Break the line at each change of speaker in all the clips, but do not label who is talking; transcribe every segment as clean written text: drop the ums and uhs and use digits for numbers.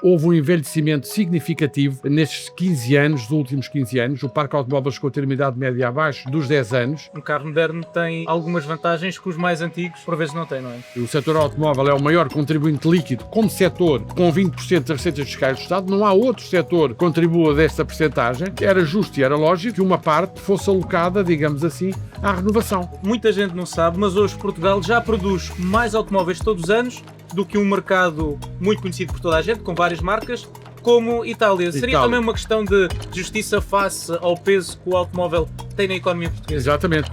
Houve um envelhecimento significativo nestes 15 anos, dos últimos 15 anos. O parque automóvel chegou a ter uma idade média abaixo dos 10 anos.
Um carro moderno tem algumas vantagens que os mais antigos, por vezes, não têm, não é?
O setor automóvel é o maior contribuinte líquido como setor, com 20% das receitas fiscais do Estado. Não há outro setor que contribua desta percentagem. Era justo e era lógico que uma parte fosse alocada, digamos assim, à renovação.
Muita gente não sabe, mas hoje Portugal já produz mais automóveis todos os anos do que um mercado muito conhecido por toda a gente, com várias marcas, como Itália. Seria também uma questão de justiça face ao peso que o automóvel tem na economia portuguesa?
Exatamente.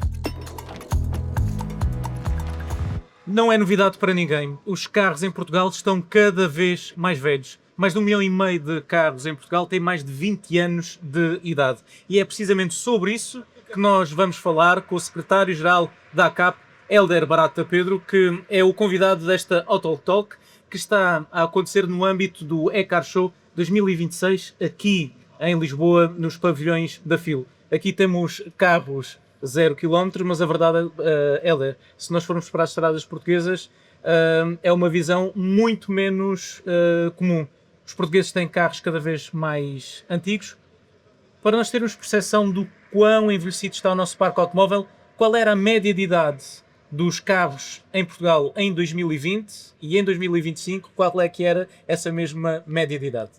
Não é novidade para ninguém. Os carros em Portugal estão cada vez mais velhos. Mais de 1,5 milhão de carros em Portugal têm mais de 20 anos de idade. E é precisamente sobre isso que nós vamos falar com o secretário-geral da ACAP, Hélder Barata Pedro, que é o convidado desta Auto Talk, que está a acontecer no âmbito do E-Car Show 2026, aqui em Lisboa, nos pavilhões da FIL. Aqui temos carros 0 km, mas a verdade, Hélder, se nós formos para as estradas portuguesas, é uma visão muito menos comum. Os portugueses têm carros cada vez mais antigos. Para nós termos percepção do quão envelhecido está o nosso parque automóvel, qual era a média de idade dos carros em Portugal em 2020 e em 2025, qual é que era essa mesma média de idade?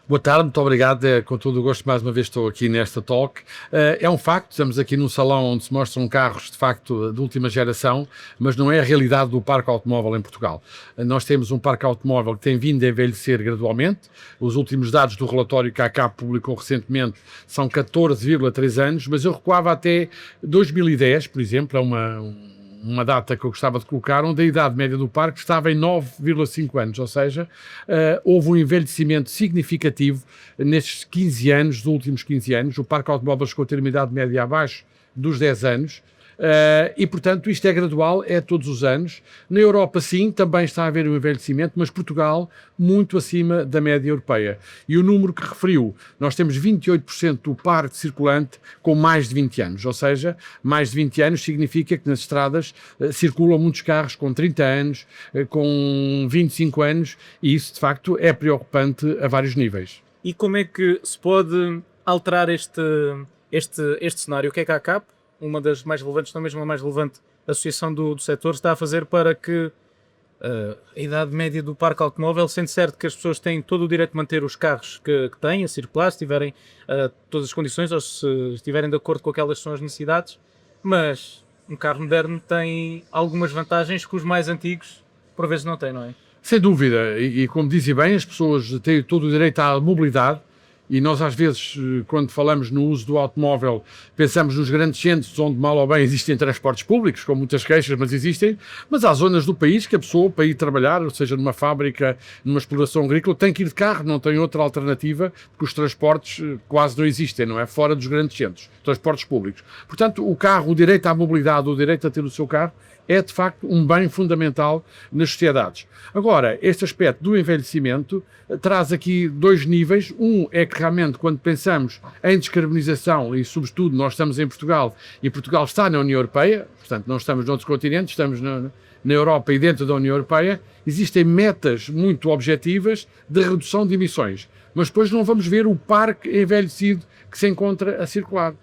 Boa tarde, muito obrigado. Com todo o gosto, mais uma vez estou aqui nesta talk. É um facto, estamos aqui num salão onde se mostram carros, de facto, de última geração, mas não é a realidade do parque automóvel em Portugal. Nós temos um parque automóvel que tem vindo a envelhecer gradualmente. Os últimos dados do relatório que a ACAP publicou recentemente são 14,3 anos, mas eu recuava até 2010, por exemplo, é uma data que eu gostava de colocar, onde a idade média do parque estava em 9,5 anos, ou seja, houve um envelhecimento significativo nestes 15 anos, dos últimos 15 anos. O parque automóvel chegou a ter uma idade média abaixo dos 10 anos, e portanto isto é gradual, é todos os anos. Na Europa sim, também está a haver um envelhecimento, mas Portugal muito acima da média europeia. E o número que referiu, nós temos 28% do parque circulante com mais de 20 anos, ou seja, mais de 20 anos significa que nas estradas circulam muitos carros com 30 anos, com 25 anos, e isso de facto é preocupante a vários níveis.
E como é que se pode alterar este cenário? O que é que a ACAP, uma das mais relevantes, não mesmo a mais relevante associação do setor, está a fazer para que a idade média do parque automóvel, sendo certo que as pessoas têm todo o direito de manter os carros que têm, a circular, se tiverem todas as condições ou se estiverem de acordo com aquelas que são as necessidades, mas um carro moderno tem algumas vantagens que os mais antigos por vezes não têm, não é?
Sem dúvida, e como dizem bem, as pessoas têm todo o direito à mobilidade. E nós às vezes, quando falamos no uso do automóvel, pensamos nos grandes centros onde mal ou bem existem transportes públicos, com muitas queixas, mas existem, mas há zonas do país que a pessoa, para ir trabalhar, ou seja, numa fábrica, numa exploração agrícola, tem que ir de carro, não tem outra alternativa, porque os transportes quase não existem, não é? Fora dos grandes centros, transportes públicos. Portanto, o carro, o direito à mobilidade, o direito a ter o seu carro, é de facto um bem fundamental nas sociedades. Agora, este aspecto do envelhecimento traz aqui dois níveis. Um é que realmente quando pensamos em descarbonização, e sobretudo nós estamos em Portugal, e Portugal está na União Europeia, portanto não estamos noutros continentes, estamos na Europa e dentro da União Europeia, existem metas muito objetivas de redução de emissões, mas depois não vamos ver o parque envelhecido que se encontra a circular.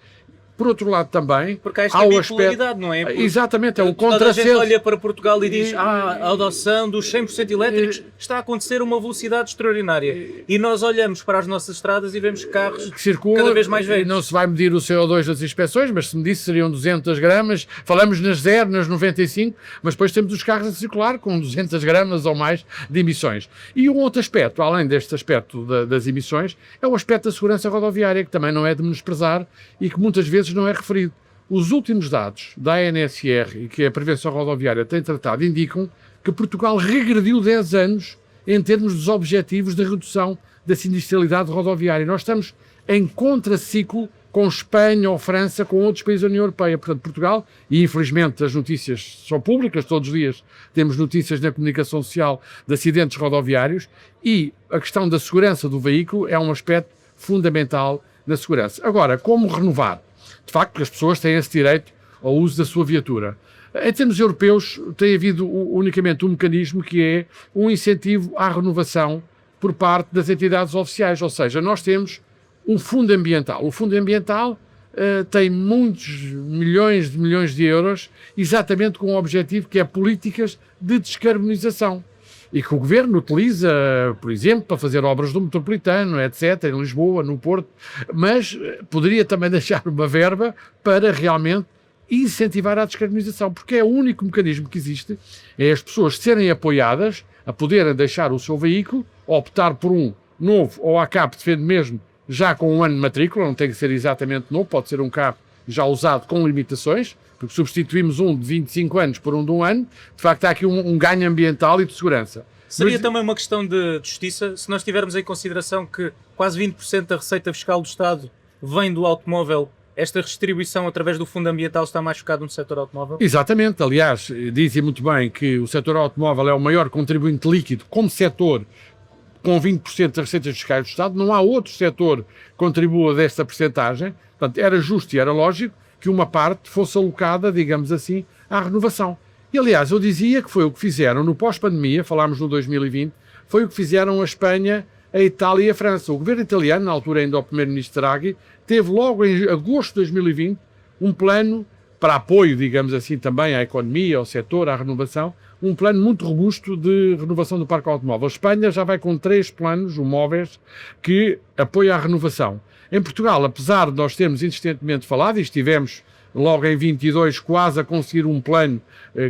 Por outro lado também,
porque há esta bipolaridade, não é? Porque
exatamente, é um
contrassenso. Toda a gente olha para Portugal e diz a adoção dos 100% elétricos está a acontecer a uma velocidade extraordinária. E nós olhamos para as nossas estradas e vemos carros que circulam cada vez mais velhos.
Não se vai medir o CO2 das inspeções, mas se medisse seriam 200 gramas. Falamos nas 0, nas 95, mas depois temos os carros a circular com 200 gramas ou mais de emissões. E um outro aspecto, além deste aspecto das emissões, é o aspecto da segurança rodoviária, que também não é de menosprezar e que muitas vezes não é referido. Os últimos dados da ANSR e que a Prevenção Rodoviária tem tratado indicam que Portugal regrediu 10 anos em termos dos objetivos de redução da sinistralidade rodoviária. Nós estamos em contraciclo com Espanha ou França, com outros países da União Europeia. Portanto, Portugal, e infelizmente as notícias são públicas, todos os dias temos notícias na comunicação social de acidentes rodoviários, e a questão da segurança do veículo é um aspecto fundamental na segurança. Agora, como renovar? De facto, as pessoas têm esse direito ao uso da sua viatura. Em termos europeus, tem havido unicamente um mecanismo que é um incentivo à renovação por parte das entidades oficiais, ou seja, nós temos um fundo ambiental. O fundo ambiental tem muitos milhões de euros exatamente com o objetivo que é políticas de descarbonização e que o Governo utiliza, por exemplo, para fazer obras do metropolitano, etc., em Lisboa, no Porto, mas poderia também deixar uma verba para realmente incentivar a descarbonização, porque é o único mecanismo que existe, é as pessoas serem apoiadas a poderem deixar o seu veículo, optar por um novo, ou a CAP defende mesmo, já com um ano de matrícula, não tem que ser exatamente novo, pode ser um carro já usado com limitações, porque substituímos um de 25 anos por um de um ano, de facto há aqui um ganho ambiental e de segurança.
Seria também uma questão de justiça, se nós tivermos em consideração que quase 20% da receita fiscal do Estado vem do automóvel, esta distribuição através do Fundo Ambiental está mais focada no setor automóvel?
Exatamente, aliás, dizem muito bem que o setor automóvel é o maior contribuinte líquido como setor, com 20% das receitas fiscais do Estado, não há outro setor que contribua desta percentagem, portanto era justo e era lógico que uma parte fosse alocada, digamos assim, à renovação. E aliás, eu dizia que foi o que fizeram no pós-pandemia, falámos no 2020, foi o que fizeram a Espanha, a Itália e a França. O governo italiano, na altura ainda o primeiro-ministro Draghi, teve logo em agosto de 2020 um plano para apoio, digamos assim, também à economia, ao setor, à renovação, um plano muito robusto de renovação do parque automóvel. A Espanha já vai com 3 planos, móveis, que apoiam a renovação. Em Portugal, apesar de nós termos insistentemente falado, e estivemos logo em 22 quase a conseguir um plano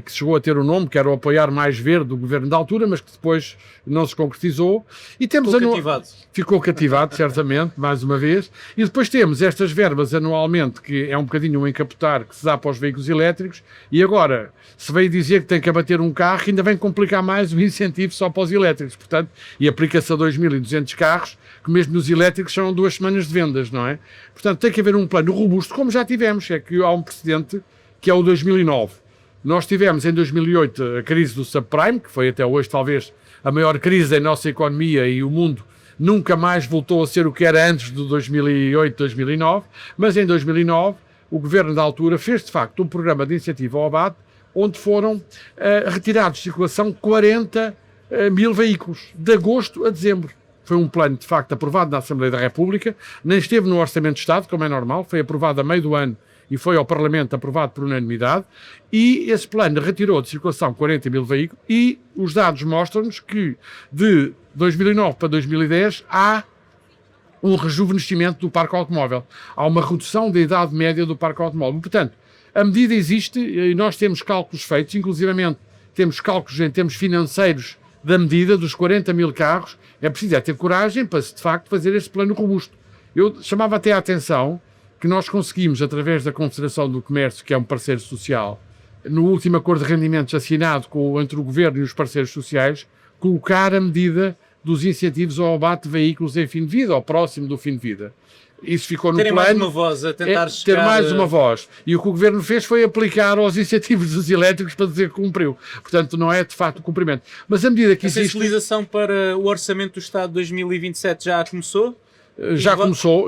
que chegou a ter o nome, que era o Apoiar Mais Verde do governo da altura, mas que depois não se concretizou. E temos Ficou cativado, certamente, mais uma vez. E depois temos estas verbas anualmente, que é um bocadinho um encapotar que se dá para os veículos elétricos, e agora se veio dizer que tem que abater um carro, ainda vem complicar mais o incentivo só para os elétricos, portanto, e aplica-se a 2.200 carros, que mesmo nos elétricos são 2 semanas de vendas, não é? Portanto, tem que haver um plano robusto, como já tivemos, é que há um precedente, que é o 2009. Nós tivemos em 2008 a crise do subprime, que foi até hoje talvez a maior crise da nossa economia, e o mundo nunca mais voltou a ser o que era antes de 2008, 2009, mas em 2009 o governo da altura fez de facto um programa de incentivo ao abate, onde foram retirados de circulação 40 mil veículos, de agosto a dezembro. Foi um plano, de facto, aprovado na Assembleia da República, nem esteve no Orçamento de Estado, como é normal, foi aprovado a meio do ano e foi ao Parlamento aprovado por unanimidade, e esse plano retirou de circulação 40 mil veículos, e os dados mostram-nos que de 2009 para 2010 há um rejuvenescimento do parque automóvel. Há uma redução da idade média do parque automóvel. Portanto, a medida existe e nós temos cálculos feitos, inclusivamente temos cálculos em termos financeiros da medida dos 40 mil carros. É preciso ter coragem para, de facto, fazer este plano robusto. Eu chamava até a atenção que nós conseguimos, através da Confederação do Comércio, que é um parceiro social, no último acordo de rendimentos assinado entre o Governo e os parceiros sociais, colocar a medida dos incentivos ao abate de veículos em fim de vida, ou próximo do fim de vida. Isso ficou no plano.
Mais uma voz, a tentar chegar...
Ter mais uma voz. E o que o Governo fez foi aplicar aos incentivos dos elétricos para dizer que cumpriu. Portanto, não é de facto o cumprimento. Mas a medida que existe...
A sensibilização para o Orçamento do Estado de 2027 já começou?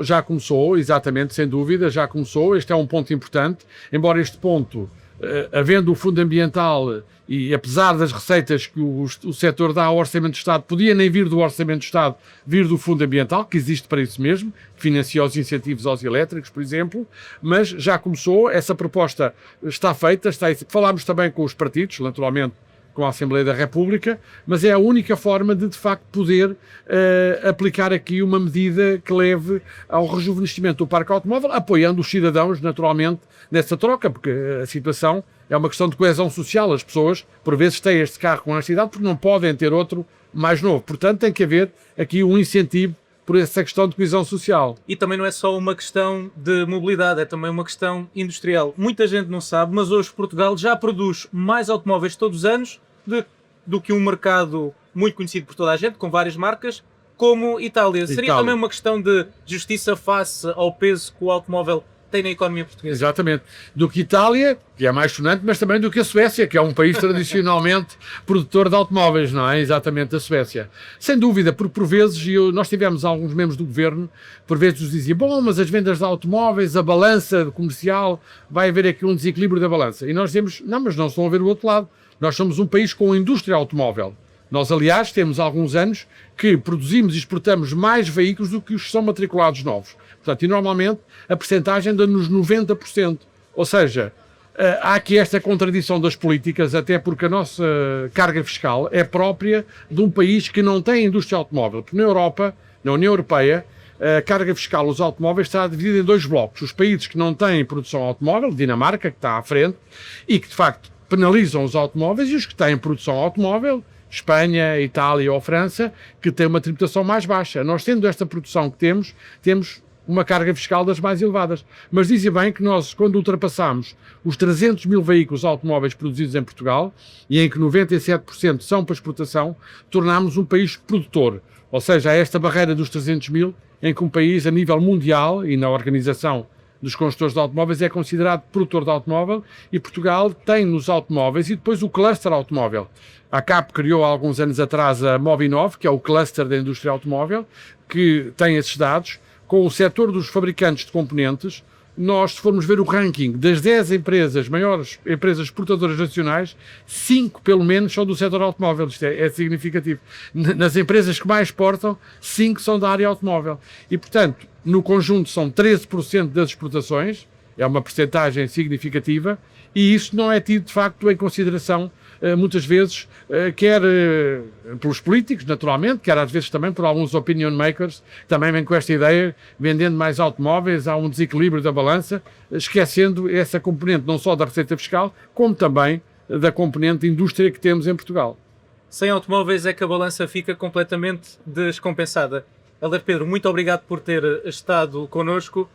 Já começou, exatamente, sem dúvida, já começou. Este é um ponto importante, embora este ponto, havendo o Fundo Ambiental e apesar das receitas que o setor dá ao Orçamento do Estado, podia nem vir do Orçamento do Estado, vir do Fundo Ambiental, que existe para isso mesmo, que financia os incentivos aos elétricos, por exemplo, mas já começou, essa proposta está feita, falámos também com os partidos, naturalmente, com a Assembleia da República, mas é a única forma de facto, poder aplicar aqui uma medida que leve ao rejuvenescimento do parque automóvel, apoiando os cidadãos, naturalmente, nessa troca, porque a situação é uma questão de coesão social. As pessoas, por vezes, têm este carro com honestidade porque não podem ter outro mais novo. Portanto, tem que haver aqui um incentivo por essa questão de coesão social.
E também não é só uma questão de mobilidade, é também uma questão industrial. Muita gente não sabe, mas hoje Portugal já produz mais automóveis todos os anos do que um mercado muito conhecido por toda a gente, com várias marcas, como Itália. Seria também uma questão de justiça face ao peso que o automóvel tem na economia portuguesa.
Exatamente. Do que Itália, que é mais sonante, mas também do que a Suécia, que é um país tradicionalmente produtor de automóveis, não é? Exatamente, a Suécia. Sem dúvida, porque por vezes, nós tivemos alguns membros do governo, por vezes nos diziam, bom, mas as vendas de automóveis, a balança comercial, vai haver aqui um desequilíbrio da balança. E nós dizemos, não, mas não estão a ver o outro lado. Nós somos um país com indústria automóvel. Nós, aliás, temos alguns anos que produzimos e exportamos mais veículos do que os que são matriculados novos. Portanto, e normalmente a percentagem anda nos 90%. Ou seja, há aqui esta contradição das políticas, até porque a nossa carga fiscal é própria de um país que não tem indústria automóvel. Porque na Europa, na União Europeia, a carga fiscal dos automóveis está dividida em dois blocos. Os países que não têm produção automóvel, Dinamarca, que está à frente, e que de facto penalizam os automóveis, e os que têm produção automóvel, Espanha, Itália ou França, que têm uma tributação mais baixa. Nós, tendo esta produção que temos uma carga fiscal das mais elevadas. Mas dizem bem que nós, quando ultrapassamos os 300 mil veículos automóveis produzidos em Portugal, e em que 97% são para exportação, tornámos um país produtor. Ou seja, há esta barreira dos 300 mil, em que um país, a nível mundial, e na organização dos construtores de automóveis, é considerado produtor de automóvel, e Portugal tem nos automóveis, e depois o cluster automóvel. A CAP criou há alguns anos atrás a Mobinov, que é o cluster da indústria automóvel, que tem esses dados. Com o setor dos fabricantes de componentes, nós, se formos ver o ranking das 10 empresas, maiores empresas exportadoras nacionais, 5 pelo menos são do setor automóvel. Isto é significativo. Nas empresas que mais exportam, 5 são da área automóvel. E, portanto, no conjunto são 13% das exportações, é uma percentagem significativa, e isso não é tido, de facto, em consideração muitas vezes, quer pelos políticos, naturalmente, quer às vezes também por alguns opinion makers, também vêm com esta ideia, vendendo mais automóveis, há um desequilíbrio da balança, esquecendo essa componente não só da receita fiscal, como também da componente de indústria que temos em Portugal.
Sem automóveis é que a balança fica completamente descompensada. Helder Pedro, muito obrigado por ter estado connosco.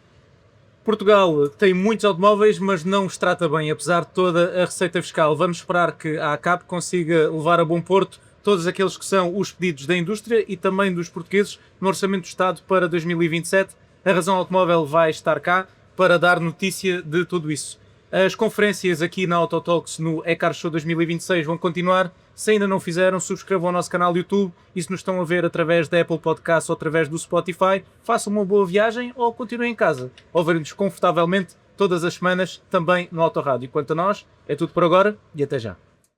Portugal tem muitos automóveis, mas não os trata bem, apesar de toda a receita fiscal. Vamos esperar que a ACAP consiga levar a bom porto todos aqueles que são os pedidos da indústria e também dos portugueses no Orçamento do Estado para 2027. A Razão Automóvel vai estar cá para dar notícia de tudo isso. As conferências aqui na Autotalks no eCar Show 2026 vão continuar. Se ainda não fizeram, subscrevam o nosso canal do YouTube, e se nos estão a ver através da Apple Podcasts ou através do Spotify, façam uma boa viagem ou continuem em casa. Ouvirem-nos confortavelmente todas as semanas também no Autorádio. Quanto a nós, é tudo por agora e até já.